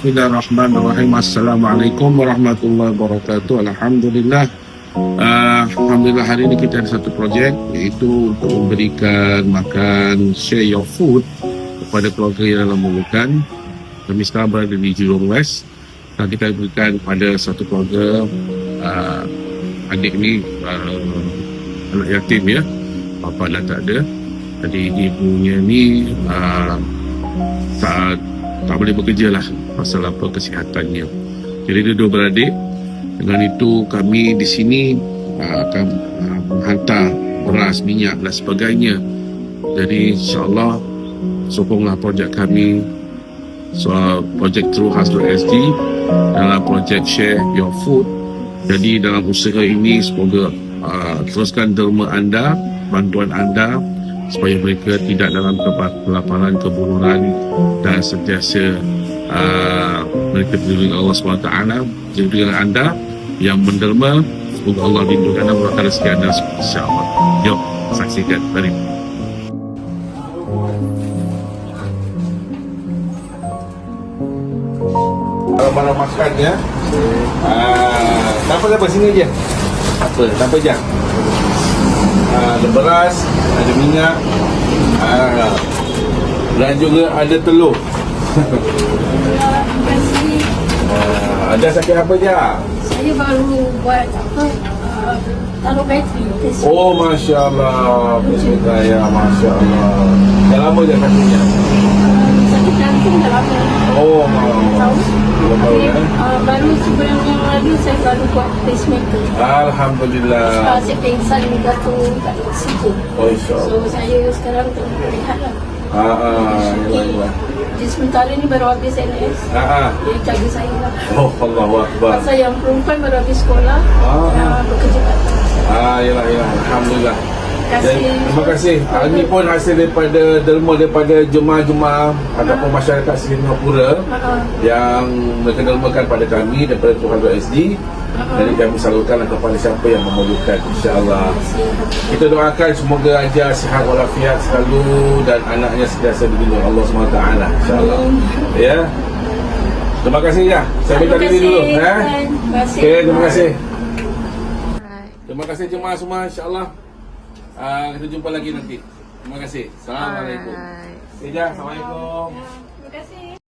Bismillahirrahmanirrahim. Assalamualaikum warahmatullahi wabarakatuh. Alhamdulillah. Alhamdulillah hari ini kita ada satu projek, iaitu untuk memberikan makan share your food kepada keluarga yang dalam memerlukan. Kami sekarang berada di Jurong West dan kita berikan kepada satu keluarga, adik ni anak yatim ya, bapa dah tak ada. Jadi ibunya ni tak boleh bekerja lah pasal apa kesihatannya. Jadi dia dua beradik. Dengan itu kami di sini akan menghantar beras, minyak dan sebagainya. Jadi insyaAllah sokonglah projek kami, projek True Hearts.sg dalam projek Share Your Food. Jadi dalam usaha ini semoga teruskan derma anda, bantuan anda, supaya mereka tidak dalam kelaparan, keburukan dan sentiasa mereka berdiri dengan Allah SWT. Jadi dengan anda yang menderma, semoga Allah lindungi anda, murahkan rezeki anda insyaAllah. Yuk saksikan, mari. Barang makan ya. Tanpa sini je. Tanpa je. Ada beras, ada minyak, dan juga ada telur. Terima kasih. Ada sakit apa je? Saya baru buat taruh bateri. Oh, Masya Allah. Bismillah, Masya Allah. Dah lama je sakitnya? Sakit jantung dah lama. Oh, Tahu? tahu ya. Baru sebulan yang lalu saya baru buat pacemaker. Alhamdulillah. Saya pingsan jatuh kat situ. Oh, insya Allah. So saya sekarang terlihat lah. Yalah. Di sementara ni baru habis NS. Dia jaga saya lah. Oh, Allahu Akbar. Pasal yang perempuan baru habis sekolah. Bekerja kat atas. Yalah. Alhamdulillah. Terima kasih. Ini pun hasil daripada derma daripada jemaah-jemaah ataupun masyarakat Singapura yang mereka dermakan pada kami daripada Tuhan.sg. Jadi kami salurkanlah kepada siapa yang memerlukan, insya-Allah. Kita doakan semoga Ajar sihat walafiat selalu dan anaknya sentiasa dilindungi Allah SWT, insya-Allah. Ya. Terima kasih ya. Saya minta diri dulu Okey, terima kasih. Terima kasih jemaah semua, insya-Allah. Kita jumpa lagi nanti. Terima kasih. Assalamualaikum. Assalamualaikum. Terima kasih.